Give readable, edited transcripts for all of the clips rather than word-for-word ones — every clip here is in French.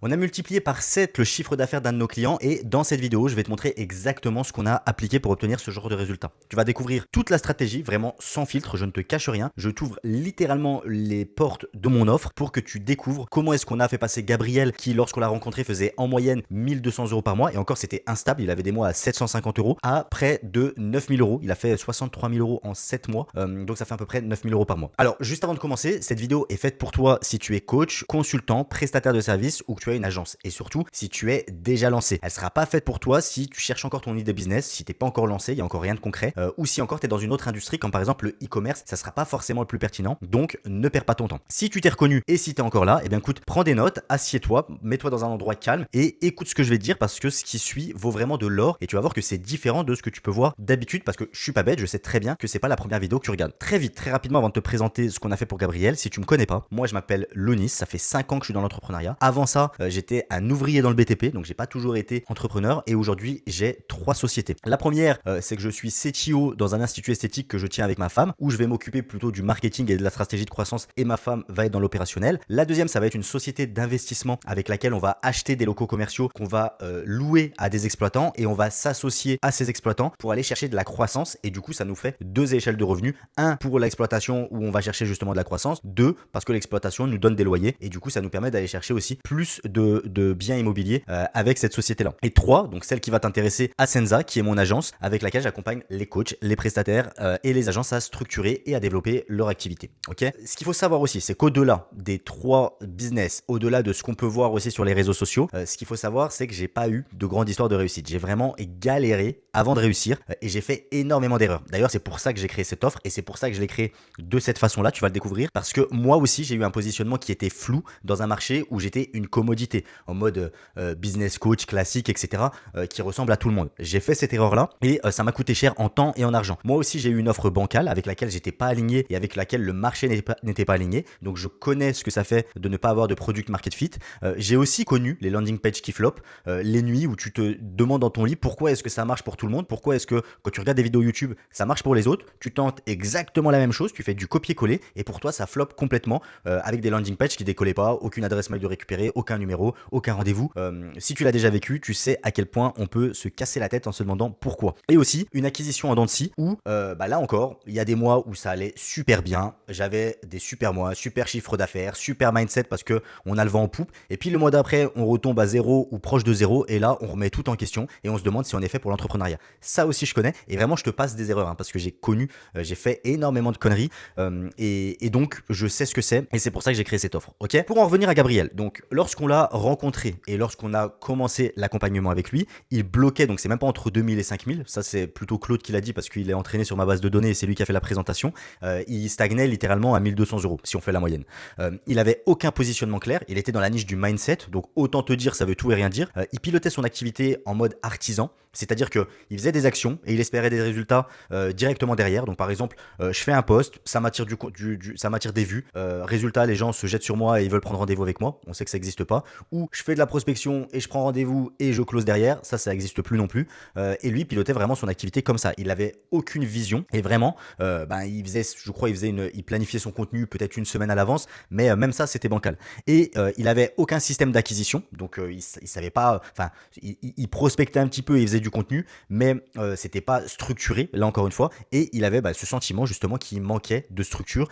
On a multiplié par 7 le chiffre d'affaires d'un de nos clients et dans cette vidéo, je vais te montrer exactement ce qu'on a appliqué pour obtenir ce genre de résultat. Tu vas découvrir toute la stratégie, vraiment sans filtre, je ne te cache rien. Je t'ouvre littéralement les portes de mon offre pour que tu découvres comment est-ce qu'on a fait passer Gabriel qui, lorsqu'on l'a rencontré, faisait en moyenne 1200 euros par mois et encore c'était instable, il avait des mois à 750 euros à près de 9000 euros. Il a fait 63 000 euros en 7 mois, donc ça fait à peu près 9000 euros par mois. Alors, juste avant de commencer, cette vidéo est faite pour toi si tu es coach, consultant, prestataire de service ou que tu as une agence et surtout si tu es déjà lancé. Elle sera pas faite pour toi si tu cherches encore ton idée de business, si t'es pas encore lancé, il y a encore rien de concret ou si encore tu es dans une autre industrie comme par exemple le e-commerce, ça sera pas forcément le plus pertinent. Donc ne perds pas ton temps. Si tu t'es reconnu et si tu es encore là, eh bien écoute, prends des notes, assieds-toi, mets-toi dans un endroit calme et écoute ce que je vais te dire parce que ce qui suit vaut vraiment de l'or et tu vas voir que c'est différent de ce que tu peux voir d'habitude parce que je suis pas bête, je sais très bien que c'est pas la première vidéo que tu regardes. Très vite, très rapidement avant de te présenter ce qu'on a fait pour Gabriel, si tu me connais pas, moi je m'appelle Lonis, ça fait 5 ans que je suis dans l'entrepreneuriat. Avant ça, j'étais un ouvrier dans le BTP, donc j'ai pas toujours été entrepreneur et aujourd'hui j'ai 3 sociétés. La première, c'est que je suis CTO dans un institut esthétique que je tiens avec ma femme où je vais m'occuper plutôt du marketing et de la stratégie de croissance et ma femme va être dans l'opérationnel. La deuxième, ça va être une société d'investissement avec laquelle on va acheter des locaux commerciaux qu'on va louer à des exploitants et on va s'associer à ces exploitants pour aller chercher de la croissance et du coup ça nous fait 2 échelles de revenus. Un pour l'exploitation où on va chercher justement de la croissance. 2 parce que l'exploitation nous donne des loyers et du coup ça nous permet d'aller chercher aussi plus de biens immobiliers avec cette société là. Et 3, donc celle qui va t'intéresser, Ascenza qui est mon agence avec laquelle j'accompagne les coachs, les prestataires et les agences à structurer et à développer leur activité. Ok. Ce qu'il faut savoir aussi c'est qu'au-delà des 3 business, au-delà de ce qu'on peut voir aussi sur les réseaux sociaux, ce qu'il faut savoir c'est que j'ai pas eu de grande histoire de réussite. J'ai vraiment galéré avant de réussir et j'ai fait énormément d'erreurs. D'ailleurs c'est pour ça que j'ai créé cette offre et c'est pour ça que je l'ai créée de cette façon-là, tu vas le découvrir parce que moi aussi j'ai eu un positionnement qui était flou dans un marché où j'étais une commodité en mode business coach classique etc. Qui ressemble à tout le monde. J'ai fait cette erreur-là et ça m'a coûté cher en temps et en argent. Moi aussi j'ai eu une offre bancale avec laquelle j'étais pas aligné et avec laquelle le marché n'était pas aligné. Donc je connais ce que ça fait de ne pas avoir de product market fit. J'ai aussi connu les landing pages qui flop, les nuits où tu te demandes dans ton lit pourquoi est-ce que ça marche pour tout le monde, pourquoi est-ce que quand tu regardes des vidéos YouTube ça marche pour les autres, tu tentes exactement la même chose, tu fais du copier-coller et pour toi ça flop complètement avec des landing pages qui décollaient pas, aucune adresse mail de récupérer, aucun numéro, aucun rendez-vous. Si tu l'as déjà vécu, tu sais à quel point on peut se casser la tête en se demandant pourquoi. Et aussi une acquisition en dents de scie où là encore il y a des mois où ça allait super bien, j'avais des super mois, super chiffre d'affaires, super mindset parce que on a le vent en poupe et puis le mois d'après on retombe à zéro ou proche de zéro et là on remet tout en question et on se demande si on est fait pour l'entrepreneuriat. Ça aussi je connais et vraiment je te passe des erreurs parce que j'ai connu, j'ai fait énormément de conneries et donc je sais ce que c'est et c'est pour ça que j'ai créé cette offre. Ok. Pour en revenir à Gabriel, donc lorsqu'on l'a rencontré et lorsqu'on a commencé l'accompagnement avec lui, il bloquait, donc c'est même pas entre 2000 et 5000, ça c'est plutôt Claude qui l'a dit parce qu'il est entraîné sur ma base de données et c'est lui qui a fait la présentation, il stagnait littéralement à 1200 euros si on fait la moyenne. Il avait aucun positionnement clair, il était dans la niche du mindset, donc autant te dire ça veut tout et rien dire. Il pilotait son activité en mode artisan, c'est-à-dire qu'il faisait des actions et il espérait des résultats directement derrière. Donc par exemple, je fais un post, ça m'attire ça m'attire des vues, résultat les gens se jettent sur moi et ils veulent prendre rendez-vous avec moi, on sait que ça n'existe pas. Ou je fais de la prospection et je prends rendez-vous et je close derrière, ça n'existe plus non plus. Et lui pilotait vraiment son activité comme ça, il avait aucune vision et vraiment il faisait, je crois il planifiait son contenu peut-être une semaine à l'avance, mais même ça c'était bancal. Et il avait aucun système d'acquisition, donc il savait pas, enfin il prospectait un petit peu et il faisait du contenu, mais c'était pas structuré là encore une fois, et il avait ce sentiment justement qu'il manquait de structure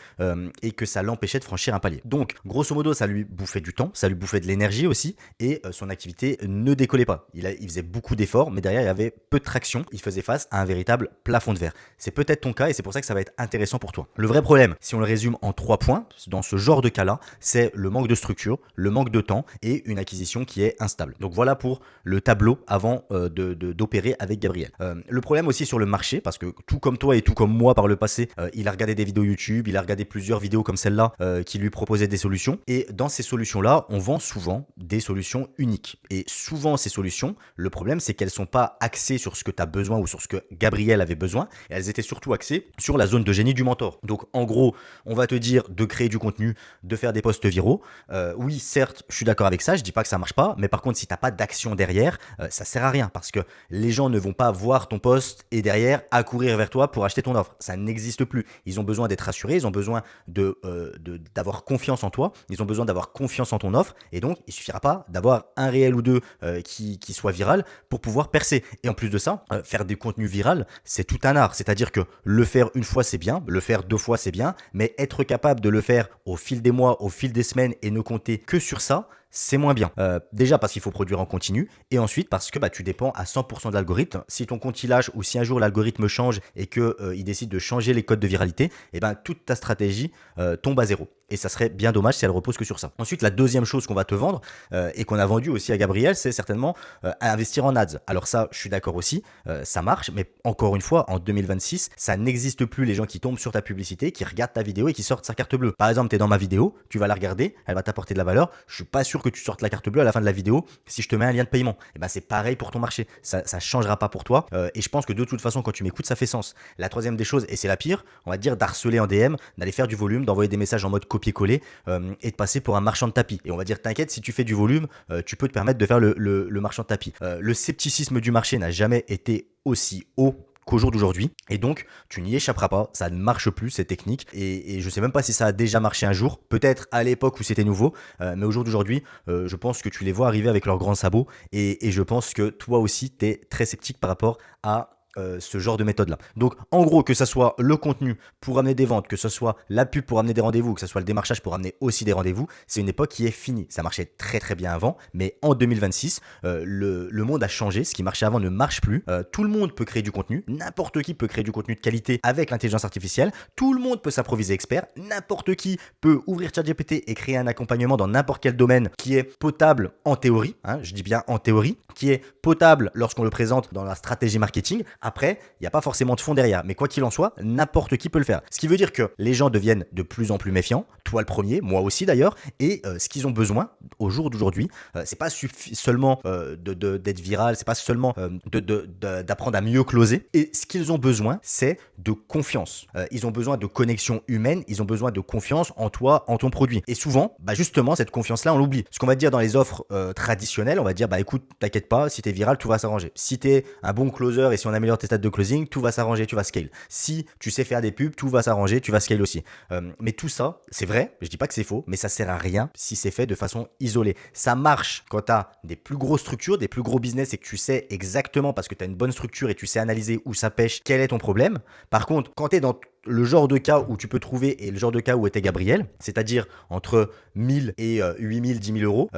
et que ça l'empêchait de franchir un palier. Donc grosso modo ça lui bouffait du temps, ça lui bouffait de l'énergie aussi et son activité ne décollait pas. Il faisait beaucoup d'efforts mais derrière il y avait peu de traction, il faisait face à un véritable plafond de verre. C'est peut-être ton cas et c'est pour ça que ça va être intéressant pour toi. Le vrai problème, si on le résume en 3 points, dans ce genre de cas-là, c'est le manque de structure, le manque de temps et une acquisition qui est instable. Donc voilà pour le tableau avant d'opérer avec Gabriel. Le problème aussi sur le marché, parce que tout comme toi et tout comme moi par le passé, il a regardé des vidéos YouTube, il a regardé plusieurs vidéos comme celle-là qui lui proposaient des solutions. Et dans ces solutions-là, on vend souvent des solutions uniques. Et souvent ces solutions, le problème c'est qu'elles sont pas axées sur ce que tu as besoin ou sur ce que Gabriel avait besoin. Et elles étaient surtout axées sur la zone de génie du mentor. Donc en gros, on va te dire de créer du contenu, de faire des posts viraux. Oui, certes, je suis d'accord avec ça, je dis pas que ça marche pas, mais par contre, si t'as pas d'action derrière, ça sert à rien parce que Les gens ne vont pas voir ton post et derrière accourir vers toi pour acheter ton offre. Ça n'existe plus. Ils ont besoin d'être rassurés, ils ont besoin d'avoir confiance en toi, ils ont besoin d'avoir confiance en ton offre et donc il suffira pas d'avoir un réel ou deux qui soit viral pour pouvoir percer. Et en plus de ça, faire des contenus viraux, c'est tout un art. C'est-à-dire que le faire une fois c'est bien, le faire deux fois c'est bien, mais être capable de le faire au fil des mois, au fil des semaines et ne compter que sur ça, c'est moins bien. Déjà parce qu'il faut produire en continu et ensuite parce que tu dépends à 100% de l'algorithme. Si ton compte il lâche ou si un jour l'algorithme change et qu'il décide de changer les codes de viralité, toute ta stratégie tombe à zéro. Et ça serait bien dommage si elle repose que sur ça. Ensuite, la deuxième chose qu'on va te vendre et qu'on a vendu aussi à Gabriel, c'est certainement investir en ads. Alors ça, je suis d'accord aussi, ça marche, mais encore une fois, en 2026, ça n'existe plus les gens qui tombent sur ta publicité, qui regardent ta vidéo et qui sortent sa carte bleue. Par exemple, tu es dans ma vidéo, tu vas la regarder, elle va t'apporter de la valeur. Je suis pas sûr que tu sortes la carte bleue à la fin de la vidéo si je te mets un lien de paiement. Et c'est pareil pour ton marché, ça changera pas pour toi. Et je pense que de toute façon, quand tu m'écoutes, ça fait sens. La troisième des choses, et c'est la pire, on va dire d'harceler en DM, d'aller faire du volume, d'envoyer des messages en mode copier-coller et de passer pour un marchand de tapis. Et on va dire, t'inquiète, si tu fais du volume, tu peux te permettre de faire le marchand de tapis. Le scepticisme du marché n'a jamais été aussi haut qu'au jour d'aujourd'hui. Et donc, tu n'y échapperas pas. Ça ne marche plus, ces techniques. Et je sais même pas si ça a déjà marché un jour. Peut-être à l'époque où c'était nouveau. Mais au jour d'aujourd'hui, je pense que tu les vois arriver avec leurs grands sabots. Et je pense que toi aussi, tu es très sceptique par rapport à ce genre de méthode-là. Donc, en gros, que ce soit le contenu pour amener des ventes, que ce soit la pub pour amener des rendez-vous, que ce soit le démarchage pour amener aussi des rendez-vous, c'est une époque qui est finie. Ça marchait très très bien avant, mais en 2026, le monde a changé. Ce qui marchait avant ne marche plus. Tout le monde peut créer du contenu. N'importe qui peut créer du contenu de qualité avec l'intelligence artificielle. Tout le monde peut s'improviser expert. N'importe qui peut ouvrir ChatGPT et créer un accompagnement dans n'importe quel domaine qui est potable en théorie. Je dis bien en théorie, qui est potable lorsqu'on le présente dans la stratégie marketing. Après, il n'y a pas forcément de fond derrière. Mais quoi qu'il en soit, n'importe qui peut le faire. Ce qui veut dire que les gens deviennent de plus en plus méfiants. Toi le premier, moi aussi d'ailleurs. Et ce qu'ils ont besoin au jour d'aujourd'hui, c'est pas seulement d'être viral, c'est pas seulement d'apprendre à mieux closer. Et ce qu'ils ont besoin, c'est de confiance. Ils ont besoin de connexion humaine, ils ont besoin de confiance en toi, en ton produit. Et souvent, justement, cette confiance-là, on l'oublie. Ce qu'on va dire dans les offres traditionnelles, on va dire, écoute, t'inquiète pas, si t'es viral, tout va s'arranger. Si t'es un bon closer et si on améliore tes stats de closing, tout va s'arranger, tu vas scale. Si tu sais faire des pubs, tout va s'arranger, tu vas scale aussi. Mais tout ça, c'est vrai, je dis pas que c'est faux, mais ça sert à rien si c'est fait de façon isolée. Ça marche quand tu as des plus grosses structures, des plus gros business et que tu sais exactement parce que tu as une bonne structure et tu sais analyser où ça pêche, quel est ton problème. Par contre, quand tu es dans le genre de cas où tu peux trouver et le genre de cas où était Gabriel, c'est-à-dire entre 1000 et 8000, 10 000 euros,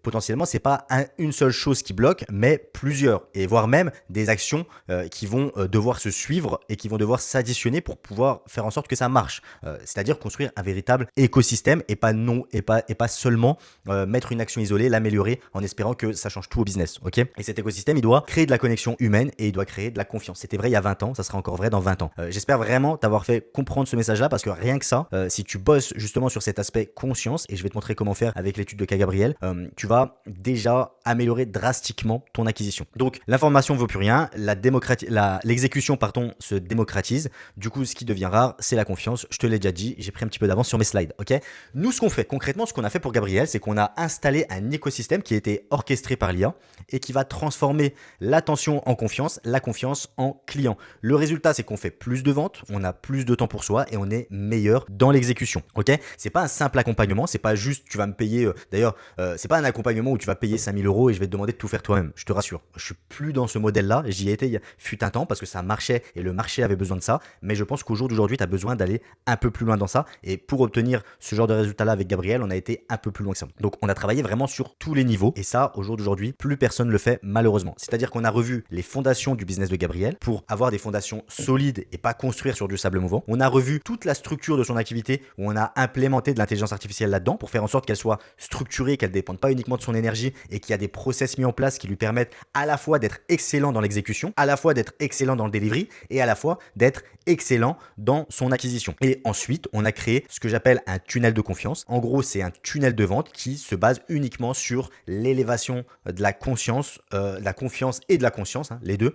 potentiellement, c'est pas une seule chose qui bloque, mais plusieurs, et voire même des actions qui vont devoir se suivre et qui vont devoir s'additionner pour pouvoir faire en sorte que ça marche. C'est-à-dire construire un véritable écosystème et pas seulement mettre une action isolée, l'améliorer en espérant que ça change tout au business. Ok ? Et cet écosystème, il doit créer de la connexion humaine et il doit créer de la confiance. C'était vrai il y a 20 ans, ça sera encore vrai dans 20 ans. J'espère vraiment t'avoir fait comprendre ce message-là parce que rien que ça, si tu bosses justement sur cet aspect conscience, et je vais te montrer comment faire avec l'étude de cas Gabriel, tu vas déjà améliorer drastiquement ton acquisition. Donc l'information ne vaut plus rien, l'exécution se démocratise. Du coup, ce qui devient rare, c'est la confiance. Je te l'ai déjà dit, j'ai pris un petit peu d'avance sur mes slides. Ok ? Nous, ce qu'on fait concrètement, ce qu'on a fait pour Gabriel, c'est qu'on a installé un écosystème qui a été orchestré par l'IA et qui va transformer l'attention en confiance, la confiance en client. Le résultat, c'est qu'on fait plus de ventes, on a plus de temps pour soi et on est meilleur dans l'exécution. Ok ? C'est pas un simple accompagnement, c'est pas juste tu vas me payer. D'ailleurs, c'est pas un accompagnement où tu vas payer 5000 euros et je vais te demander de tout faire toi-même. Je te rassure, je suis plus dans ce modèle-là. J'y ai été il fut un temps parce que ça marchait et le marché avait besoin de ça. Mais je pense qu'au jour d'aujourd'hui, tu as besoin d'aller un peu plus loin dans ça. Et pour obtenir ce genre de résultat-là avec Gabriel, on a été un peu plus loin que ça. Donc, on a travaillé vraiment sur tous les niveaux. Et ça, au jour d'aujourd'hui, plus personne ne le fait malheureusement. C'est-à-dire qu'on a revu les fondations du business de Gabriel pour avoir des fondations solides et pas construire sur du sable mouvant. On a revu toute la structure de son activité où on a implémenté de l'intelligence artificielle là-dedans pour faire en sorte qu'elle soit structurée, qu'elle ne dépende pas uniquement de son énergie et qu'il y a des process mis en place qui lui permettent à la fois d'être excellent dans l'exécution, à la fois d'être excellent dans le delivery et à la fois d'être excellent dans son acquisition. Et ensuite, on a créé ce que j'appelle un tunnel de confiance. En gros, c'est un tunnel de vente qui se base uniquement sur l'élévation de la conscience, de la confiance et de la conscience, les deux,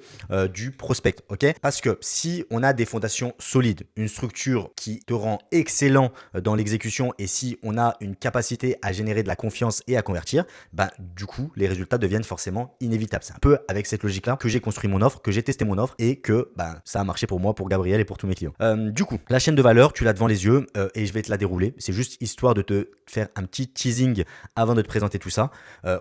du prospect. Ok ? Parce que si on a des fondations solides solide, une structure qui te rend excellent dans l'exécution et si on a une capacité à générer de la confiance et à convertir, ben, du coup, les résultats deviennent forcément inévitables. C'est un peu avec cette logique-là que j'ai construit mon offre, que j'ai testé mon offre et que ben, ça a marché pour moi, pour Gabriel et pour tous mes clients. Du coup, la chaîne de valeur, tu l'as devant les yeux et je vais te la dérouler. C'est juste histoire de te faire un petit teasing avant de te présenter tout ça.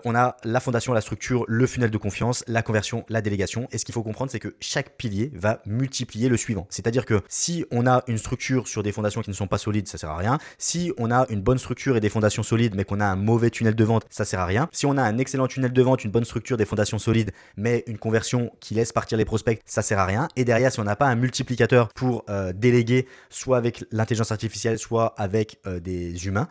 On a la fondation, la structure, le funnel de confiance, la conversion, la délégation. Et ce qu'il faut comprendre, c'est que chaque pilier va multiplier le suivant. C'est-à-dire que si on a une structure sur des fondations qui ne sont pas solides, ça sert à rien. Si on a une bonne structure et des fondations solides, mais qu'on a un mauvais tunnel de vente, ça sert à rien. Si on a un excellent tunnel de vente, une bonne structure, des fondations solides, mais une conversion qui laisse partir les prospects, ça sert à rien. Et derrière, si on n'a pas un multiplicateur pour déléguer, soit avec l'intelligence artificielle, soit avec des humains,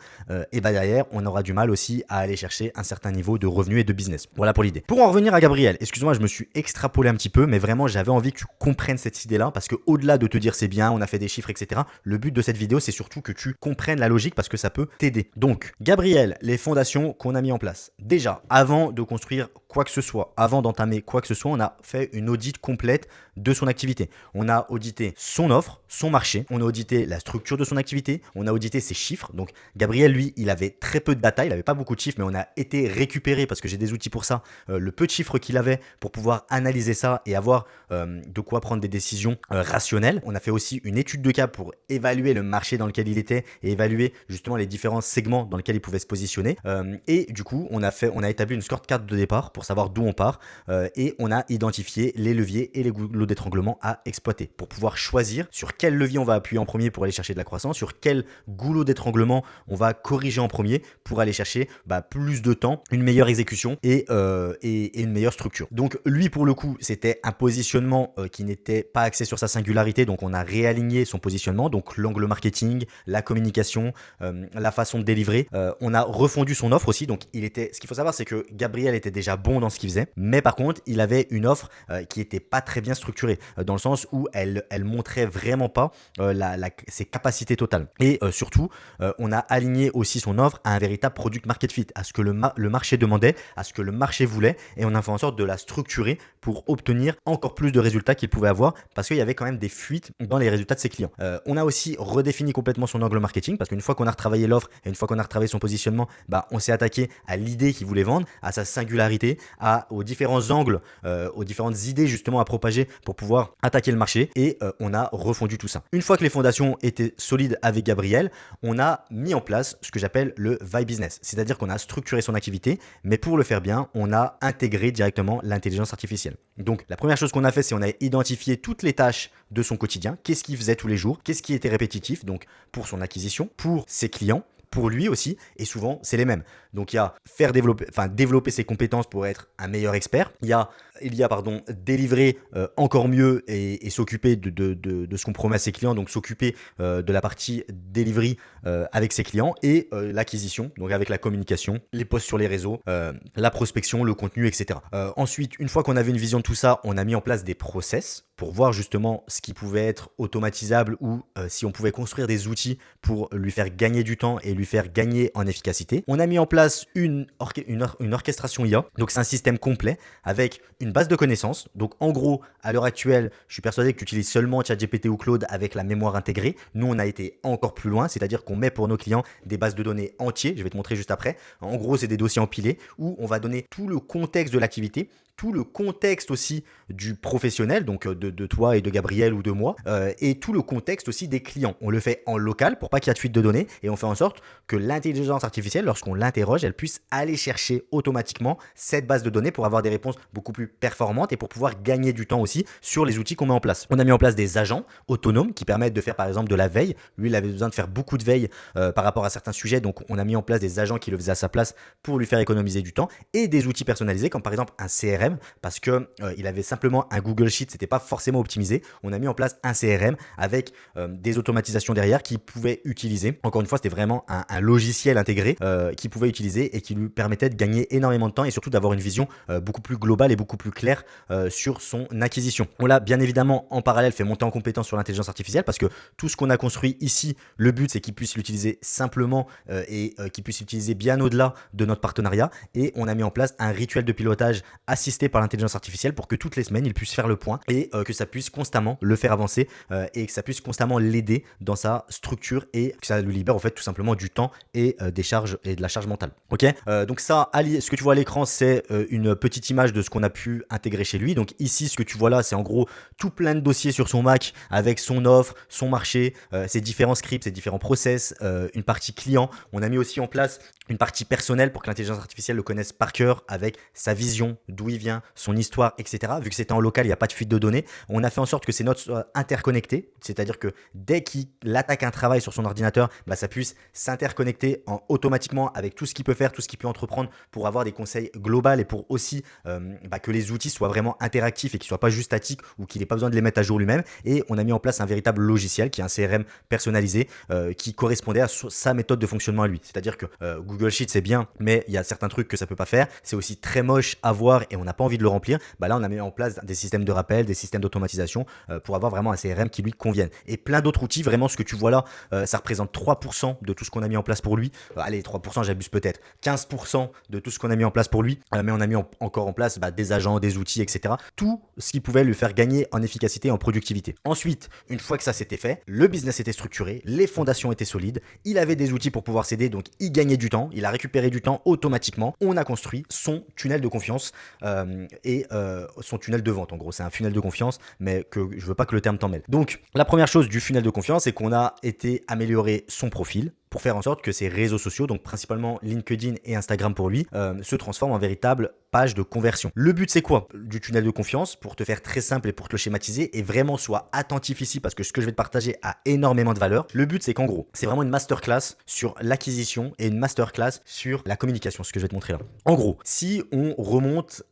et ben derrière, on aura du mal aussi à aller chercher un certain niveau de revenus et de business. Voilà pour l'idée. Pour en revenir à Gabriel, excuse-moi, je me suis extrapolé un petit peu, mais vraiment, j'avais envie que tu comprennes cette idée-là, parce que au-delà de te dire c'est bien, on a fait des chiffres, etc., le but de cette vidéo, c'est surtout que tu comprennes la logique, parce que ça peut t'aider. Donc, Gabriel, les fondations qu'on a mis en place. Déjà, avant de construire quoi que ce soit, avant d'entamer quoi que ce soit, on a fait une audit complète de son activité. On a audité son offre, son marché, on a audité la structure de son activité, on a audité ses chiffres. Donc Gabriel, lui, il avait très peu de data, il n'avait pas beaucoup de chiffres, mais on a été récupérer, parce que j'ai des outils pour ça, le peu de chiffres qu'il avait pour pouvoir analyser ça et avoir de quoi prendre des décisions rationnelles. On a fait aussi une étude de cas pour évaluer le marché dans lequel il était et évaluer justement les différents segments dans lesquels il pouvait se positionner. Et du coup, on a établi une scorecard de départ pour savoir d'où on part et on a identifié les leviers et les goulots d'étranglement à exploiter pour pouvoir choisir sur quel levier on va appuyer en premier pour aller chercher de la croissance, sur quel goulot d'étranglement on va corriger en premier pour aller chercher plus de temps, une meilleure exécution et une meilleure structure. Donc lui, pour le coup, c'était un positionnement qui n'était pas axé sur sa singularité, donc on a réaligné son positionnement, donc l'angle marketing, la communication, la façon de délivrer. On a refondu son offre aussi, donc ce qu'il faut savoir, c'est que Gabriel était déjà bon dans ce qu'il faisait, mais par contre, il avait une offre qui était pas très bien structurée, dans le sens où elle montrait vraiment pas ses capacités totales. Et surtout, on a aligné aussi son offre à un véritable product market fit, à ce que le marché demandait, à ce que le marché voulait, et on a fait en sorte de la structurer pour obtenir encore plus de résultats qu'il pouvait avoir, parce qu'il y avait quand même des fuites dans les résultats de ses clients. On a aussi redéfini complètement son angle marketing, parce qu'une fois qu'on a retravaillé l'offre et une fois qu'on a retravaillé son positionnement, on s'est attaqué à l'idée qu'il voulait vendre, à sa singularité, aux différents angles, aux différentes idées justement à propager pour pouvoir attaquer le marché, et on a refondu tout ça. Une fois que les fondations étaient solides avec Gabriel, on a mis en place ce que j'appelle le Vibe Business, c'est-à-dire qu'on a structuré son activité, mais pour le faire bien, on a intégré directement l'intelligence artificielle. Donc la première chose qu'on a fait, c'est on a identifié toutes les tâches de son quotidien, qu'est-ce qu'il faisait tous les jours, qu'est-ce qui était répétitif, donc pour son acquisition, pour ses clients, pour lui aussi, et souvent c'est les mêmes. Donc il y a développer ses compétences pour être un meilleur expert, il y a délivrer encore mieux et s'occuper de ce qu'on promet à ses clients, donc s'occuper de la partie delivery avec ses clients, et l'acquisition, donc avec la communication, les posts sur les réseaux, la prospection, le contenu, etc. Ensuite, une fois qu'on avait une vision de tout ça, on a mis en place des process pour voir justement ce qui pouvait être automatisable ou si on pouvait construire des outils pour lui faire gagner du temps et lui faire gagner en efficacité. On a mis en place une orchestration IA, donc c'est un système complet avec une base de connaissances. Donc en gros, à l'heure actuelle, je suis persuadé que tu utilises seulement ChatGPT ou Claude avec la mémoire intégrée. Nous, on a été encore plus loin, c'est-à-dire qu'on met pour nos clients des bases de données entières. Je vais te montrer juste après. En gros, c'est des dossiers empilés où on va donner tout le contexte de l'activité, tout le contexte aussi du professionnel, donc de toi et de Gabriel ou de moi, et tout le contexte aussi des clients. On le fait en local pour pas qu'il y ait de fuite de données, et on fait en sorte que l'intelligence artificielle, lorsqu'on l'interroge, elle puisse aller chercher automatiquement cette base de données pour avoir des réponses beaucoup plus performantes et pour pouvoir gagner du temps aussi sur les outils qu'on met en place. On a mis en place des agents autonomes qui permettent de faire par exemple de la veille. Lui, il avait besoin de faire beaucoup de veille par rapport à certains sujets, donc on a mis en place des agents qui le faisaient à sa place pour lui faire économiser du temps, et des outils personnalisés comme par exemple un CRM, parce que il avait simplement un Google Sheet, c'était pas forcément optimisé. On a mis en place un CRM avec des automatisations derrière qu'il pouvait utiliser. Encore une fois, c'était vraiment un logiciel intégré qu'il pouvait utiliser et qui lui permettait de gagner énormément de temps et surtout d'avoir une vision beaucoup plus globale et beaucoup plus claire sur son acquisition. On l'a bien évidemment en parallèle fait monter en compétence sur l'intelligence artificielle, parce que tout ce qu'on a construit ici, le but c'est qu'il puisse l'utiliser simplement et qu'il puisse l'utiliser bien au-delà de notre partenariat, et on a mis en place un rituel de pilotage assisté assisté par l'intelligence artificielle pour que toutes les semaines, il puisse faire le point et que ça puisse constamment le faire avancer et que ça puisse constamment l'aider dans sa structure et que ça lui libère en fait tout simplement du temps et des charges et de la charge mentale. Ok, donc ça, ce que tu vois à l'écran, c'est une petite image de ce qu'on a pu intégrer chez lui. Donc ici, ce que tu vois là, c'est en gros tout plein de dossiers sur son Mac avec son offre, son marché, ses différents scripts, ses différents process, une partie client. On a mis aussi en place une partie personnelle pour que l'intelligence artificielle le connaisse par cœur avec sa vision, d'où il vient, son histoire, etc. Vu que c'était en local, il n'y a pas de fuite de données. On a fait en sorte que ces notes soient interconnectées, c'est-à-dire que dès qu'il attaque un travail sur son ordinateur, ça puisse s'interconnecter automatiquement avec tout ce qu'il peut faire, tout ce qu'il peut entreprendre pour avoir des conseils globaux et pour aussi que les outils soient vraiment interactifs et qu'ils ne soient pas juste statiques ou qu'il n'ait pas besoin de les mettre à jour lui-même. Et on a mis en place un véritable logiciel qui est un CRM personnalisé qui correspondait à sa méthode de fonctionnement à lui. C'est-à-dire que Google Sheet c'est bien, mais il y a certains trucs que ça peut pas faire. C'est aussi très moche à voir et on n'a pas envie de le remplir. Là, on a mis en place des systèmes de rappel, des systèmes d'automatisation pour avoir vraiment un CRM qui lui convienne. Et plein d'autres outils. Vraiment, ce que tu vois là, ça représente 3% de tout ce qu'on a mis en place pour lui. Allez, 3%, j'abuse peut-être. 15% de tout ce qu'on a mis en place pour lui. Mais on a mis encore en place des agents, des outils, etc. Tout ce qui pouvait lui faire gagner en efficacité et en productivité. Ensuite, une fois que ça s'était fait, le business était structuré, les fondations étaient solides, il avait des outils pour pouvoir s'aider, donc il gagnait du temps, il a récupéré du temps automatiquement. On a construit son tunnel de confiance et son tunnel de vente. En gros, c'est un funnel de confiance, mais que je veux pas que le terme t'en mêle. Donc, la première chose du funnel de confiance, c'est qu'on a été améliorer son profil pour faire en sorte que ses réseaux sociaux, donc principalement LinkedIn et Instagram pour lui, se transforment en véritable page de conversion. Le but, c'est quoi du tunnel de confiance? Pour te faire très simple et pour te le schématiser, et vraiment sois attentif ici parce que ce que je vais te partager a énormément de valeur. Le but, c'est qu'en gros, c'est vraiment une masterclass sur l'acquisition et une masterclass sur la communication, ce que je vais te montrer là. En gros, si on remonte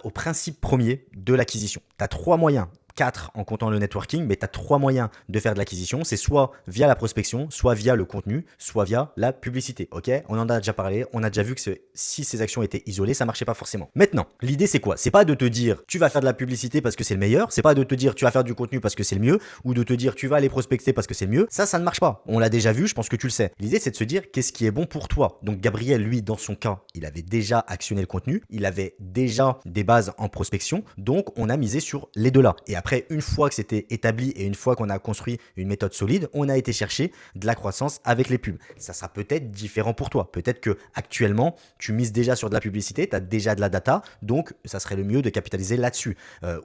au principe premier de l'acquisition, tu as 3 moyens. 4 en comptant le networking, mais tu as 3 moyens de faire de l'acquisition. C'est soit via la prospection, soit via le contenu, soit via la publicité. Ok, on en a déjà parlé, on a déjà vu que si ces actions étaient isolées, ça marchait pas forcément. Maintenant, l'idée c'est quoi? C'est pas de te dire tu vas faire de la publicité parce que c'est le meilleur, c'est pas de te dire tu vas faire du contenu parce que c'est le mieux, ou de te dire tu vas aller prospecter parce que c'est le mieux. Ça ne marche pas. On l'a déjà vu, je pense que tu le sais. L'idée c'est de se dire qu'est-ce qui est bon pour toi. Donc Gabriel, lui, dans son cas, il avait déjà actionné le contenu, il avait déjà des bases en prospection, donc on a misé sur les deux là. Et après, une fois que c'était établi et une fois qu'on a construit une méthode solide, on a été chercher de la croissance avec les pubs. Ça sera peut-être différent pour toi. Peut-être que actuellement, tu mises déjà sur de la publicité, tu as déjà de la data, donc ça serait le mieux de capitaliser là-dessus.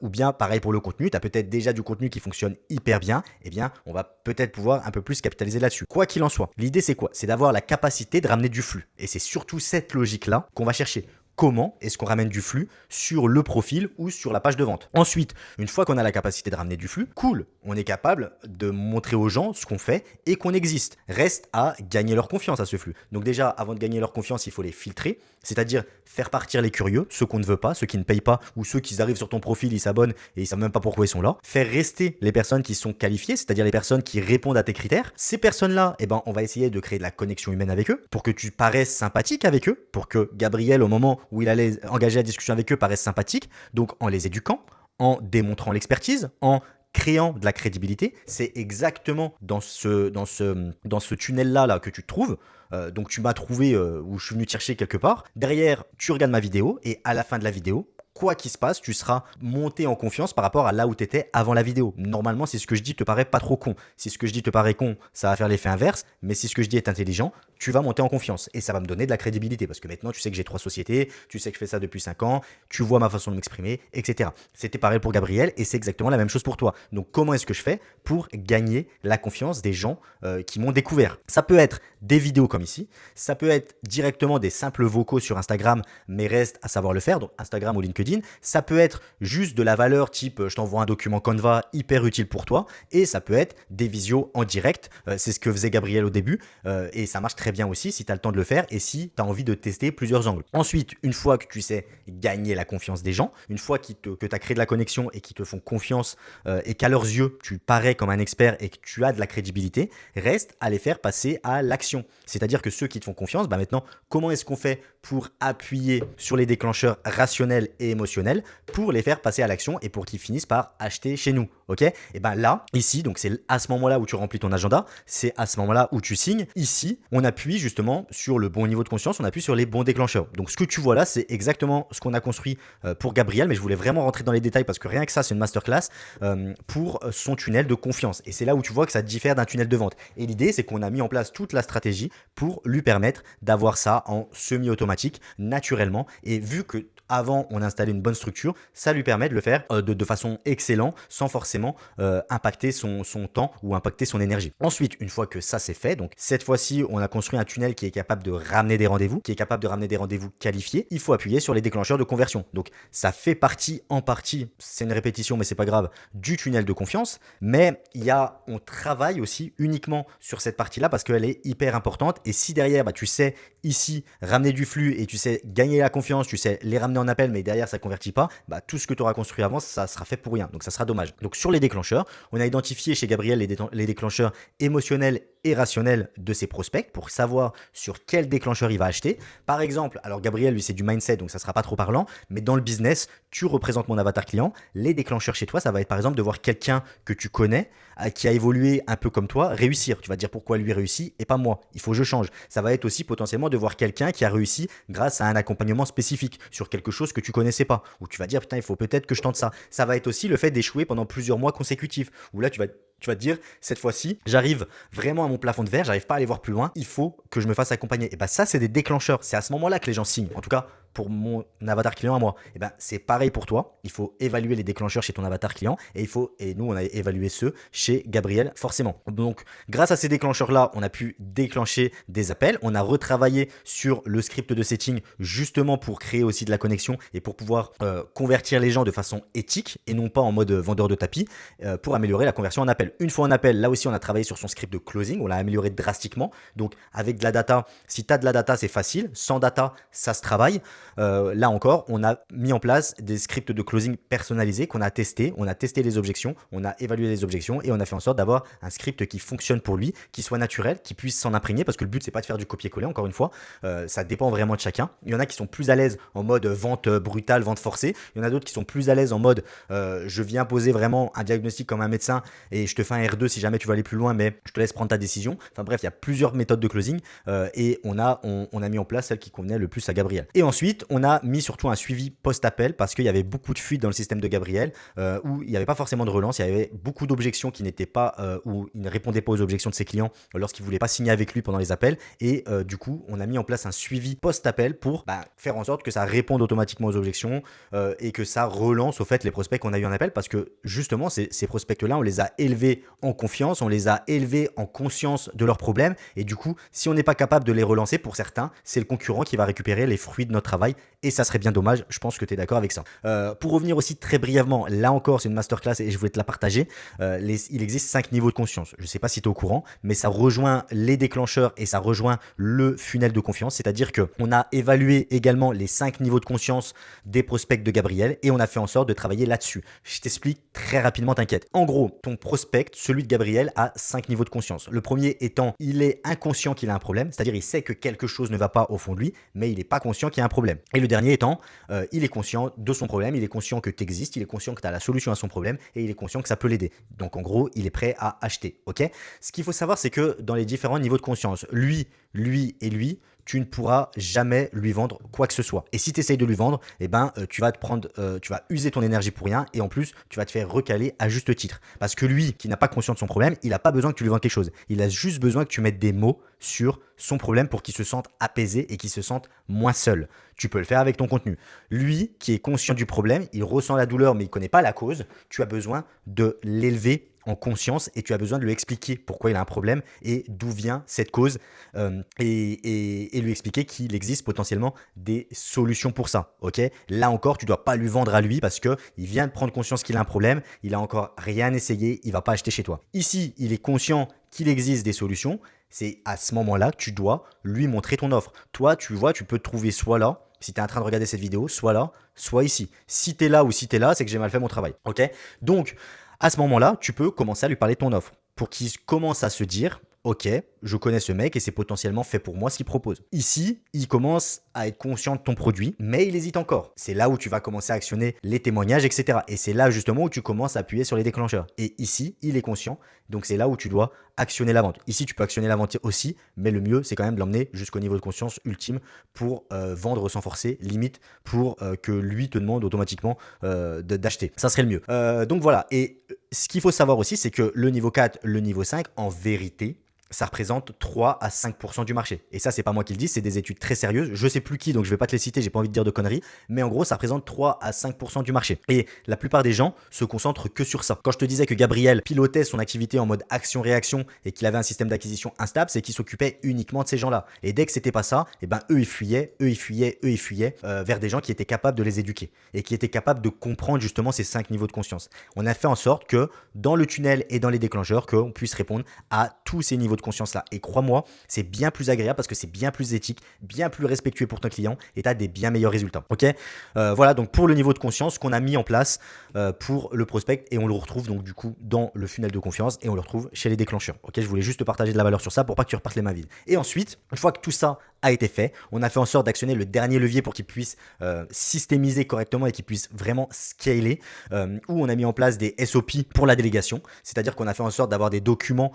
Ou bien, pareil pour le contenu, tu as peut-être déjà du contenu qui fonctionne hyper bien, eh bien, on va peut-être pouvoir un peu plus capitaliser là-dessus. Quoi qu'il en soit, l'idée c'est quoi? C'est d'avoir la capacité de ramener du flux. Et c'est surtout cette logique-là qu'on va chercher. Comment est-ce qu'on ramène du flux sur le profil ou sur la page de vente. Ensuite, une fois qu'on a la capacité de ramener du flux, cool, on est capable de montrer aux gens ce qu'on fait et qu'on existe. Reste à gagner leur confiance à ce flux. Donc déjà, avant de gagner leur confiance, il faut les filtrer, c'est-à-dire faire partir les curieux, ceux qu'on ne veut pas, ceux qui ne payent pas ou ceux qui arrivent sur ton profil, ils s'abonnent et ils savent même pas pourquoi ils sont là. Faire rester les personnes qui sont qualifiées, c'est-à-dire les personnes qui répondent à tes critères. Ces personnes-là, on va essayer de créer de la connexion humaine avec eux pour que tu paraisses sympathique avec eux, pour que Gabriel, au moment où il allait engager la discussion avec eux, paraisse sympathique. Donc en les éduquant, en démontrant l'expertise, en créant de la crédibilité. C'est exactement dans ce tunnel-là que tu te trouves. Donc tu m'as trouvé où je suis venu te chercher quelque part. Derrière, tu regardes ma vidéo et à la fin de la vidéo, quoi qu'il se passe, tu seras monté en confiance par rapport à là où tu étais avant la vidéo. Normalement, si ce que je dis te paraît pas trop con, si ce que je dis te paraît con, ça va faire l'effet inverse, mais si ce que je dis est intelligent, tu vas monter en confiance et ça va me donner de la crédibilité parce que maintenant, tu sais que j'ai 3 sociétés, tu sais que je fais ça depuis 5 ans, tu vois ma façon de m'exprimer, etc. C'était pareil pour Gabriel et c'est exactement la même chose pour toi. Donc, comment est-ce que je fais pour gagner la confiance des gens qui m'ont découvert? Ça peut être des vidéos comme ici, ça peut être directement des simples vocaux sur Instagram, mais reste à savoir le faire, donc Instagram ou LinkedIn. Ça peut être juste de la valeur type je t'envoie un document Canva hyper utile pour toi et ça peut être des visios en direct. C'est ce que faisait Gabriel au début et ça marche très bien aussi si tu as le temps de le faire et si tu as envie de tester plusieurs angles. Ensuite, une fois que tu sais gagner la confiance des gens, une fois que tu as créé de la connexion et qu'ils te font confiance et qu'à leurs yeux, tu parais comme un expert et que tu as de la crédibilité, reste à les faire passer à l'action. C'est-à-dire que ceux qui te font confiance, maintenant, comment est-ce qu'on fait pour appuyer sur les déclencheurs rationnels et émotionnels pour les faire passer à l'action et pour qu'ils finissent par acheter chez nous? ok? Et ben là, ici, donc c'est à ce moment-là où tu remplis ton agenda, c'est à ce moment-là où tu signes. Ici, on appuie justement sur le bon niveau de conscience, on appuie sur les bons déclencheurs. Donc ce que tu vois là, c'est exactement ce qu'on a construit pour Gabriel, mais je voulais vraiment rentrer dans les détails parce que rien que ça, c'est une masterclass pour son tunnel de confiance. Et c'est là où tu vois que ça diffère d'un tunnel de vente. Et l'idée, c'est qu'on a mis en place toute la stratégie pour lui permettre d'avoir ça en semi-automatique, naturellement. Et vu que avant on a installé une bonne structure, ça lui permet de le faire de façon excellente sans forcément impacter son temps ou impacter son énergie. Ensuite, une fois que ça c'est fait, donc cette fois-ci on a construit un tunnel qui est capable de ramener des rendez-vous, qualifiés, il faut appuyer sur les déclencheurs de conversion. Donc ça fait partie en partie, c'est une répétition mais c'est pas grave, du tunnel de confiance, mais on travaille aussi uniquement sur cette partie-là parce qu'elle est hyper importante. Et si derrière tu sais ici ramener du flux et tu sais gagner la confiance, tu sais les ramener en appel, mais derrière ça ne convertit pas, tout ce que tu auras construit avant, ça sera fait pour rien. Donc ça sera dommage. Donc sur les déclencheurs, on a identifié chez Gabriel les déclencheurs émotionnels et rationnels de ses prospects pour savoir sur quel déclencheur il va acheter. Par exemple, alors Gabriel, lui, c'est du mindset, donc ça ne sera pas trop parlant, mais dans le business, tu représentes mon avatar client. Les déclencheurs chez toi, ça va être par exemple de voir quelqu'un que tu connais, qui a évolué un peu comme toi, réussir. Tu vas te dire pourquoi lui réussit et pas moi. Il faut que je change. Ça va être aussi potentiellement de voir quelqu'un qui a réussi grâce à un accompagnement spécifique sur quelque chose que tu connaissais pas. Ou tu vas dire putain, il faut peut-être que je tente ça. Ça va être aussi le fait d'échouer pendant plusieurs mois consécutifs. Où là, tu vas te dire, cette fois-ci, j'arrive vraiment à mon plafond de verre, j'arrive pas à aller voir plus loin, il faut que je me fasse accompagner. Et ça, c'est des déclencheurs. C'est à ce moment-là que les gens signent. En tout cas, pour mon avatar client à moi. C'est pareil pour toi. Il faut évaluer les déclencheurs chez ton avatar client et nous, on a évalué ceux chez Gabriel, forcément. Donc, grâce à ces déclencheurs-là, on a pu déclencher des appels. On a retravaillé sur le script de setting justement pour créer aussi de la connexion et pour pouvoir convertir les gens de façon éthique et non pas en mode vendeur de tapis pour améliorer la conversion en appel. Une fois en appel, là aussi, on a travaillé sur son script de closing. On l'a amélioré drastiquement. Donc, avec de la data, si tu as de la data, c'est facile. Sans data, ça se travaille. Là encore, on a mis en place des scripts de closing personnalisés qu'on a testés. On a testé les objections, on a évalué les objections et on a fait en sorte d'avoir un script qui fonctionne pour lui, qui soit naturel, qui puisse s'en imprégner parce que le but, c'est pas de faire du copier-coller, encore une fois. Ça dépend vraiment de chacun. Il y en a qui sont plus à l'aise en mode vente brutale, vente forcée. Il y en a d'autres qui sont plus à l'aise en mode je viens poser vraiment un diagnostic comme un médecin et je te fais un R2 si jamais tu veux aller plus loin, mais je te laisse prendre ta décision. Enfin bref, il y a plusieurs méthodes de closing et on a mis en place celle qui convenait le plus à Gabriel. Et ensuite, on a mis surtout un suivi post-appel parce qu'il y avait beaucoup de fuites dans le système de Gabriel où il n'y avait pas forcément de relance, il y avait beaucoup d'objections qui n'étaient pas, où il ne répondait pas aux objections de ses clients lorsqu'ils ne voulaient pas signer avec lui pendant les appels. Et du coup, on a mis en place un suivi post-appel pour faire en sorte que ça réponde automatiquement aux objections et que ça relance au fait les prospects qu'on a eu en appel parce que justement, ces prospects-là, on les a élevés en confiance, on les a élevés en conscience de leurs problèmes et du coup, si on n'est pas capable de les relancer, pour certains, c'est le concurrent qui va récupérer les fruits de notre travail et ça serait bien dommage, je pense que tu es d'accord avec ça. Pour revenir aussi très brièvement, là encore c'est une masterclass et je voulais te la partager, il existe 5 niveaux de conscience, je ne sais pas si tu es au courant, mais ça rejoint les déclencheurs et ça rejoint le funnel de confiance, c'est-à-dire qu'on a évalué également les 5 niveaux de conscience des prospects de Gabriel et on a fait en sorte de travailler là-dessus. Je t'explique très rapidement, t'inquiète. En gros, ton prospect, celui de Gabriel, a 5 niveaux de conscience. Le premier étant, il est inconscient qu'il a un problème, c'est-à-dire il sait que quelque chose ne va pas au fond de lui, mais il n'est pas conscient qu'il y a un problème. Et le dernier étant, il est conscient de son problème, il est conscient que tu existes, il est conscient que tu as la solution à son problème et il est conscient que ça peut l'aider. Donc en gros, il est prêt à acheter. Ok ? Ce qu'il faut savoir, c'est que dans les différents niveaux de conscience, lui, tu ne pourras jamais lui vendre quoi que ce soit. Et si tu essayes de lui vendre, tu vas user ton énergie pour rien et en plus, tu vas te faire recaler à juste titre. Parce que lui, qui n'a pas conscience de son problème, il n'a pas besoin que tu lui vendes quelque chose. Il a juste besoin que tu mettes des mots sur son problème pour qu'il se sente apaisé et qu'il se sente moins seul. Tu peux le faire avec ton contenu. Lui, qui est conscient du problème, il ressent la douleur mais il ne connaît pas la cause, tu as besoin de l'élever en conscience et tu as besoin de lui expliquer pourquoi il a un problème et d'où vient cette cause et lui expliquer qu'il existe potentiellement des solutions pour ça. Ok ? Là encore, tu ne dois pas lui vendre à lui parce qu'il vient de prendre conscience qu'il a un problème, il n'a encore rien essayé, il ne va pas acheter chez toi. Ici, il est conscient qu'il existe des solutions, c'est à ce moment-là que tu dois lui montrer ton offre. Toi, tu vois, tu peux te trouver soit là, si tu es en train de regarder cette vidéo, soit là, soit ici. Si tu es là ou si tu es là, c'est que j'ai mal fait mon travail. Ok ? Donc, à ce moment-là, tu peux commencer à lui parler de ton offre pour qu'il commence à se dire ok, je connais ce mec et c'est potentiellement fait pour moi ce qu'il propose. Ici, il commence à être conscient de ton produit, mais il hésite encore. C'est là où tu vas commencer à actionner les témoignages, etc. Et c'est là justement où tu commences à appuyer sur les déclencheurs. Et ici, il est conscient, donc c'est là où tu dois actionner la vente. Ici, tu peux actionner la vente aussi, mais le mieux, c'est quand même de l'emmener jusqu'au niveau de conscience ultime pour vendre sans forcer, limite pour que lui te demande automatiquement d'acheter. Ça serait le mieux. Donc voilà, et ce qu'il faut savoir aussi, c'est que le niveau 4, le niveau 5, en vérité, ça représente 3 à 5% du marché. Et ça, c'est pas moi qui le dis, c'est des études très sérieuses. Je sais plus qui, donc je vais pas te les citer, j'ai pas envie de dire de conneries. Mais en gros, ça représente 3 à 5% du marché. Et la plupart des gens se concentrent que sur ça. Quand je te disais que Gabriel pilotait son activité en mode action-réaction et qu'il avait un système d'acquisition instable, c'est qu'il s'occupait uniquement de ces gens-là. Et dès que c'était pas ça, et ben eux, ils fuyaient vers des gens qui étaient capables de les éduquer et qui étaient capables de comprendre justement ces 5 niveaux de conscience. On a fait en sorte que dans le tunnel et dans les déclencheurs, qu'on puisse répondre à tous ces niveaux de conscience là. Et crois-moi, c'est bien plus agréable parce que c'est bien plus éthique, bien plus respectueux pour ton client et tu as des bien meilleurs résultats. Ok, voilà donc pour le niveau de conscience qu'on a mis en place pour le prospect et on le retrouve donc du coup dans le funnel de confiance et on le retrouve chez les déclencheurs. Ok, je voulais juste te partager de la valeur sur ça pour pas que tu repartes les mains vides. Et ensuite, une fois que tout ça a été fait, on a fait en sorte d'actionner le dernier levier pour qu'il puisse systémiser correctement et qu'il puisse vraiment scaler, où on a mis en place des SOP pour la délégation, c'est-à-dire qu'on a fait en sorte d'avoir des documents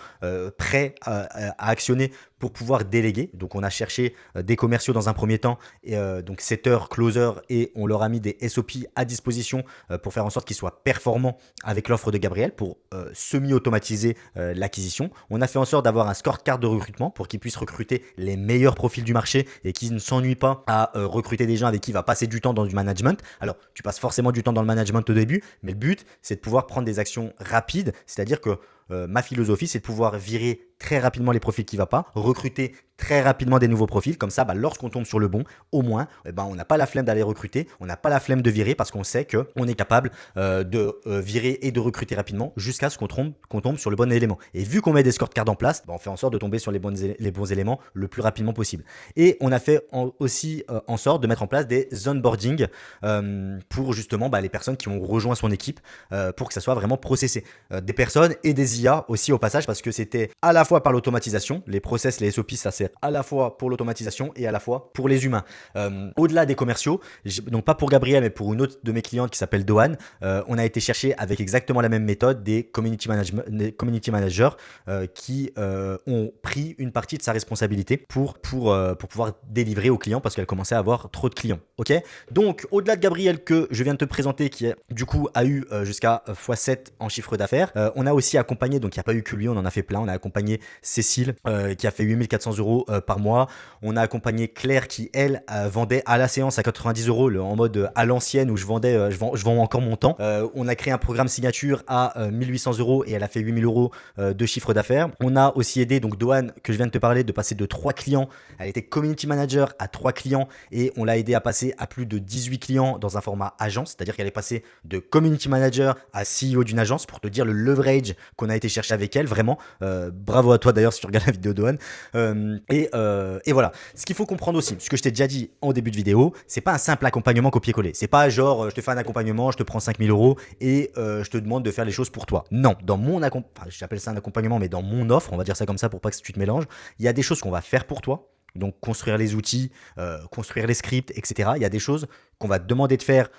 prêts à actionner pour pouvoir déléguer. Donc on a cherché des commerciaux dans un premier temps, et, donc setters, closers, et on leur a mis des SOP à disposition pour faire en sorte qu'ils soient performants avec l'offre de Gabriel pour semi-automatiser l'acquisition. On a fait en sorte d'avoir un scorecard de recrutement pour qu'ils puissent recruter les meilleurs profils du marché et qu'ils ne s'ennuient pas à recruter des gens avec qui il va passer du temps dans du management. Alors tu passes forcément du temps dans le management au début, mais le but c'est de pouvoir prendre des actions rapides, c'est-à-dire que ma philosophie, c'est de pouvoir virer très rapidement les profils qui ne vont pas, recruter très rapidement des nouveaux profils. Comme ça, lorsqu'on tombe sur le bon, au moins, on n'a pas la flemme d'aller recruter, on n'a pas la flemme de virer parce qu'on sait qu'on est capable de virer et de recruter rapidement jusqu'à ce qu'on tombe sur le bon élément. Et vu qu'on met des scorecards en place, on fait en sorte de tomber sur les bons éléments le plus rapidement possible. Et on a fait aussi en sorte de mettre en place des onboarding pour justement les personnes qui ont rejoint son équipe pour que ça soit vraiment processé. Des personnes et des IA aussi au passage parce que c'était à la fois par l'automatisation, les process, les SOP, ça sert à la fois pour l'automatisation et à la fois pour les humains. Au-delà des commerciaux, donc pas pour Gabriel mais pour une autre de mes clientes qui s'appelle Dohan, on a été chercher avec exactement la même méthode des community managers qui ont pris une partie de sa responsabilité pour pouvoir délivrer aux clients parce qu'elle commençait à avoir trop de clients. Ok, donc au-delà de Gabriel que je viens de te présenter qui du coup a eu jusqu'à x7 en chiffre d'affaires, on a aussi accompagné, donc il n'y a pas eu que lui, on en a fait plein. On a accompagné Cécile qui a fait 8400 € par mois. On a accompagné Claire qui, elle, vendait à la séance à 90 € en mode à l'ancienne où je vends encore mon temps. On a créé un programme signature à 1800 € et elle a fait 8000 € de chiffre d'affaires. On a aussi aidé donc Dohan, que je viens de te parler, de passer de 3 clients. Elle était community manager à 3 clients et on l'a aidé à passer à plus de 18 clients dans un format agence, c'est-à-dire qu'elle est passée de community manager à CEO d'une agence pour te dire le leverage qu'on a été chercher avec elle, vraiment. Bravo à toi d'ailleurs si tu regardes la vidéo de Dohan. Et voilà. Ce qu'il faut comprendre aussi, ce que je t'ai déjà dit en début de vidéo, c'est pas un simple accompagnement copier-coller. C'est pas genre je te fais un accompagnement, je te prends 5000 € et je te demande de faire les choses pour toi. Non, dans mon accompagnement, j'appelle ça un accompagnement, mais dans mon offre, on va dire ça comme ça pour pas que tu te mélanges, il y a des choses qu'on va faire pour toi. Donc construire les outils, construire les scripts, etc. Il y a des choses qu'on va te demander de faire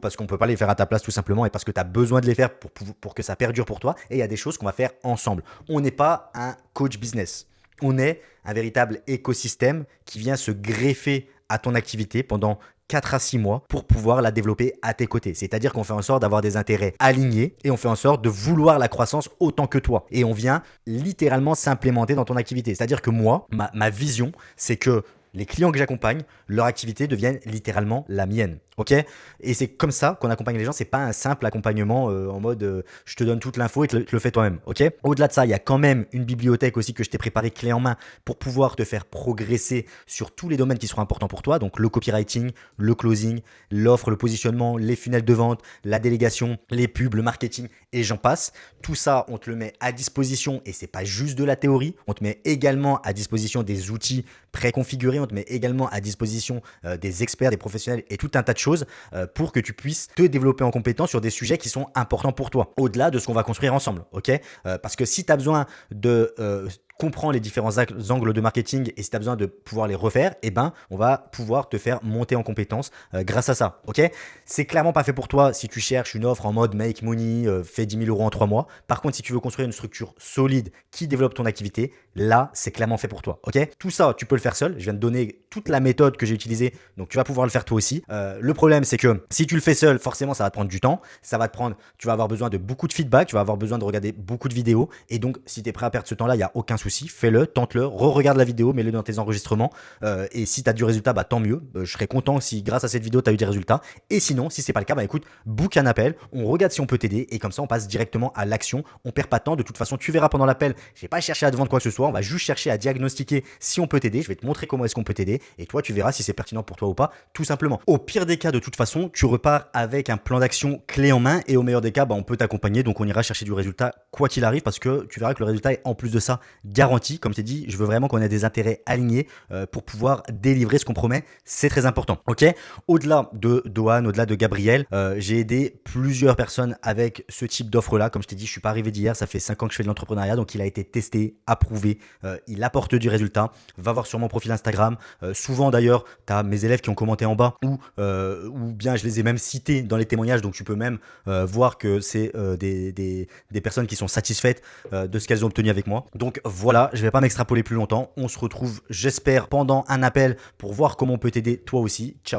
parce qu'on ne peut pas les faire à ta place tout simplement et parce que tu as besoin de les faire pour que ça perdure pour toi. Et il y a des choses qu'on va faire ensemble. On n'est pas un coach business. On est un véritable écosystème qui vient se greffer à ton activité pendant 4 à 6 mois pour pouvoir la développer à tes côtés. C'est-à-dire qu'on fait en sorte d'avoir des intérêts alignés et on fait en sorte de vouloir la croissance autant que toi. Et on vient littéralement s'implémenter dans ton activité. C'est-à-dire que moi, ma vision, c'est que les clients que j'accompagne, leur activité devienne littéralement la mienne. Ok ? Et c'est comme ça qu'on accompagne les gens. C'est pas un simple accompagnement en mode je te donne toute l'info et tu le fais toi-même. Ok ? Au-delà de ça, il y a quand même une bibliothèque aussi que je t'ai préparée clé en main pour pouvoir te faire progresser sur tous les domaines qui seront importants pour toi. Donc le copywriting, le closing, l'offre, le positionnement, les funnels de vente, la délégation, les pubs, le marketing et j'en passe. Tout ça, on te le met à disposition et c'est pas juste de la théorie. On te met également à disposition des outils préconfigurés. On te met également à disposition des experts, des professionnels et tout un tas de choses pour que tu puisses te développer en compétence sur des sujets qui sont importants pour toi, au-delà de ce qu'on va construire ensemble. Ok ? Parce que si tu as besoin de comprend les différents angles de marketing et si tu as besoin de pouvoir les refaire, eh ben, on va pouvoir te faire monter en compétences grâce à ça. Ok, c'est clairement pas fait pour toi si tu cherches une offre en mode make money, fais 10 000 € en 3 mois. Par contre, si tu veux construire une structure solide qui développe ton activité, là, c'est clairement fait pour toi. Ok, tout ça, tu peux le faire seul. Je viens de donner toute la méthode que j'ai utilisée, donc tu vas pouvoir le faire toi aussi. Le problème, c'est que si tu le fais seul, forcément, ça va te prendre du temps. Tu vas avoir besoin de beaucoup de feedback, tu vas avoir besoin de regarder beaucoup de vidéos. Et donc, si tu es prêt à perdre ce temps-là, il n'y a aucun souci. Fais-le, tente-le, re-regarde la vidéo, mets-le dans tes enregistrements. Et si tu as du résultat, bah, tant mieux. Je serais content si grâce à cette vidéo, tu as eu des résultats. Et sinon, si c'est pas le cas, bah écoute, book un appel, on regarde si on peut t'aider et comme ça, on passe directement à l'action. On perd pas de temps. De toute façon, tu verras pendant l'appel, je vais pas chercher à te vendre quoi que ce soit. On va juste chercher à diagnostiquer si on peut t'aider. Je vais te montrer comment est-ce qu'on peut t'aider et toi, tu verras si c'est pertinent pour toi ou pas, tout simplement. Au pire des cas, de toute façon, tu repars avec un plan d'action clé en main et au meilleur des cas, bah, on peut t'accompagner. Donc, on ira chercher du résultat quoi qu'il arrive parce que tu verras que le résultat est en plus de ça garanti. Comme je t'ai dit, je veux vraiment qu'on ait des intérêts alignés pour pouvoir délivrer ce qu'on promet. C'est très important. Ok. Au-delà de Dohan, au-delà de Gabriel, j'ai aidé plusieurs personnes avec ce type d'offre-là. Comme je t'ai dit, je suis pas arrivé d'hier. Ça fait 5 ans que je fais de l'entrepreneuriat. Donc, il a été testé, approuvé. Il apporte du résultat. Va voir sur mon profil Instagram. Souvent, d'ailleurs, tu as mes élèves qui ont commenté en bas ou bien je les ai même cités dans les témoignages. Donc, tu peux même voir que c'est des personnes qui sont satisfaites de ce qu'elles ont obtenu avec moi. Donc, voilà, je vais pas m'extrapoler plus longtemps. On se retrouve, j'espère, pendant un appel pour voir comment on peut t'aider toi aussi. Ciao.